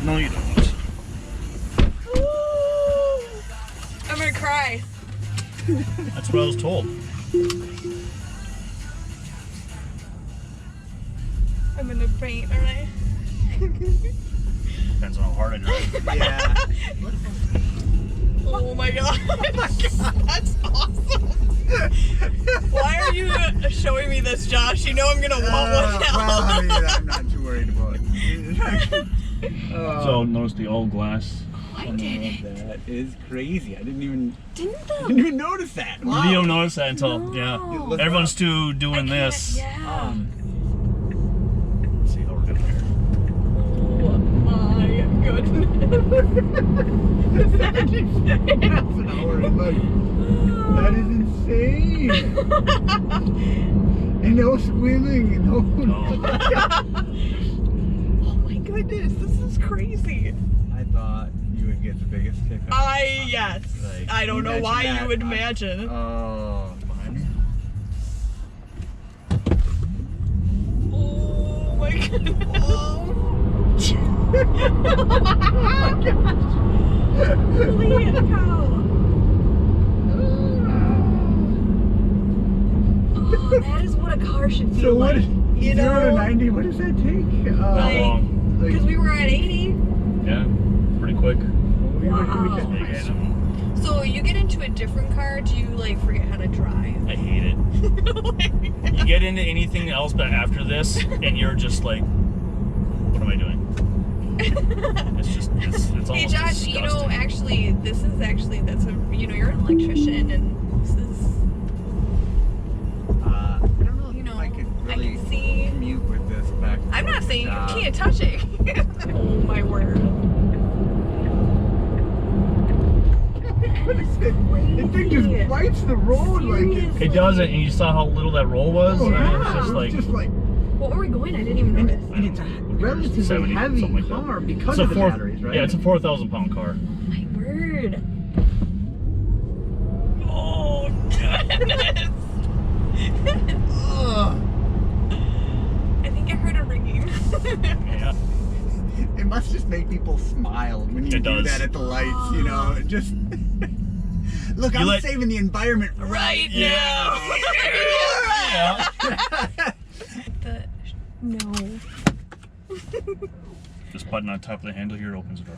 No, you don't. I'm gonna cry. That's what I was told. I'm gonna faint, aren't I? Depends on how hard I drive. Yeah. Oh my god. That's awesome. Why are you showing me this, Josh? You know I'm gonna want one now. Well, I mean, I'm not too worried about it. So notice the all glass. I did it. That is crazy. I didn't even Didn't notice that. Wow. You don't notice that until No. yeah. Look Everyone's up. too doing this. Yeah. Let's see how we're doing here. Oh my goodness. That's an hour. Look, that is insane. And no squealing. No. Oh my goodness, this is crazy. I thought you would get the biggest kick. Yes. Like, I don't know why that. you would imagine. Oh, Oh my goodness. Holy cow. Oh, that is what a car should feel so what? like. You 0 to know? 90. What does that take? Not long. Because we were at 80. Yeah, pretty quick. Wow. Yeah, So you get into a different car, do you like forget how to drive? I hate it. You get into anything else but after this, and you're just like, what am I doing? It's just, it's almost Hey Josh, disgusting. you know, actually, that's you're an electrician, and this is, I don't know you know, if I could I really can see. commute with this back. I'm not saying you job. can't touch it. Oh my word. What is it? The thing just wipes the road like it. It doesn't, and you saw how little that roll was? Oh, I mean, yeah. it's just like, What were we going? I didn't even notice. And it's a relatively 70, heavy something like that. car because it's a of the four, batteries, right? yeah, it's a 4,000-pound car. My word. Oh goodness. Ugh. I think I heard a ringing. Yeah. It must just make people smile when you It do does. that at the lights, you know. It just look, You I'm let- saving the environment Right Yeah. now. Yeah. No. This button on top of the handle here opens the door.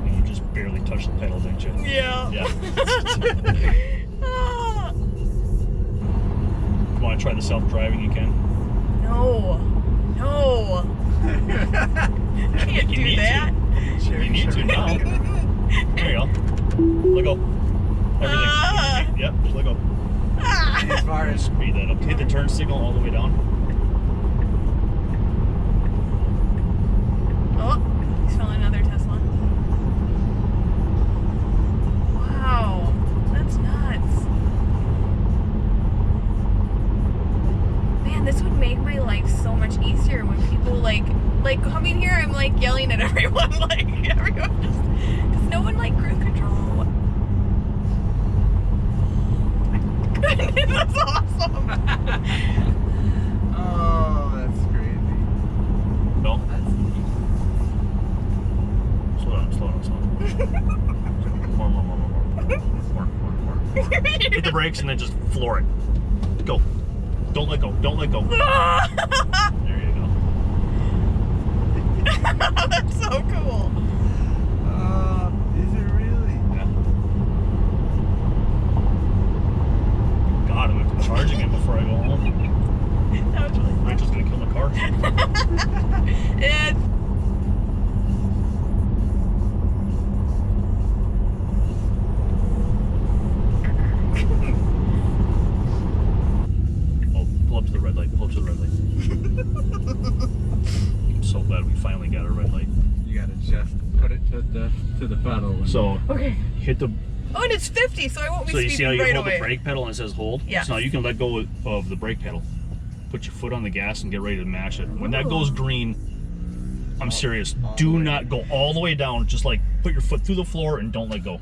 You just barely touched the pedal, didn't you? Yeah. Yeah. Ah. You want to try the self-driving, you can. No. No. Can't You do need that. Sure, You need to now. There you go. Let go. Everything. Ah. Yep, just let go. As far as Speed that up. Hit the turn signal all the way down. Oh, he's filling another Tesla. Wow, that's nuts. Man, this would make my life so much easier when people like coming here. I'm like yelling at everyone, like everyone just because no one like cruise control. That's awesome. oh, that's crazy. No. That's Slow down, slow down, slow down. More. Hit the brakes and then just floor it. Go. Don't let go. Don't let go. There you go. That's so cool. is it really? Yeah. God, I'm gonna be charging it before I go home. That was really fun. Rachel's gonna kill the car. It's Oh, pull up to the red light. Pull up to the red light. I'm so glad we finally got a red light. You gotta just put it to the pedal. So okay. hit the. Oh, and it's 50, so I won't be So you speeding see how you right hold away. the brake pedal and it says hold? Yes. So now you can let go of the brake pedal. Put your foot on the gas and get ready to mash it. When that Ooh. goes green, I'm serious. all the Do way not go all the way down. Just like put your foot through the floor and don't let go.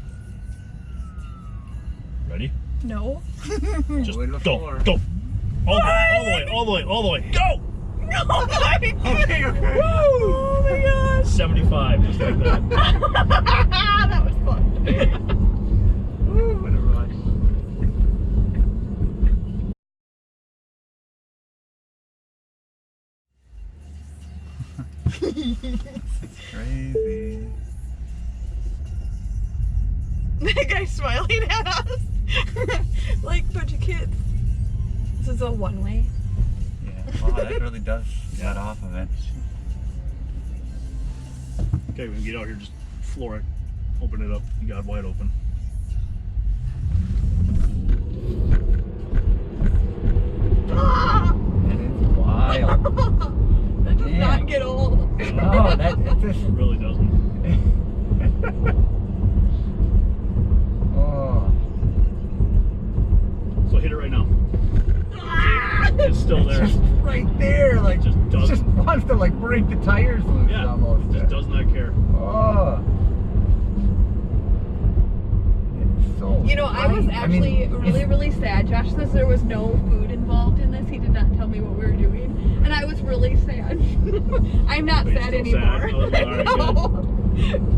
Ready? No. Just Way to the go, floor. go. All the way, all the way, all the way. Go! No, my Okay, okay. Oh my gosh. 75, just like that. That was fun. Woo, what a rush. It's crazy. That guy's smiling at us. Like a bunch of kids. This is a one-way. Yeah, wow, that really does get off of it. Okay, we can get out here, just floor it. Open it up. You got it wide open. Ah! That is wild. That does Man. not get old. Oh, that it's just. It really doesn't. Oh, So hit it right now. Ah! It's still there. it's just right there. Like, Just it just doesn't. wants to like break the tires loose Yeah, almost. just does not care. Oh. It's so You know, I was light. actually mean, really, really sad. Josh says there was no food involved in this. He did not tell me what we were doing. And I was really sad. I'm not Are you sad still anymore. sad? Oh, all right, No.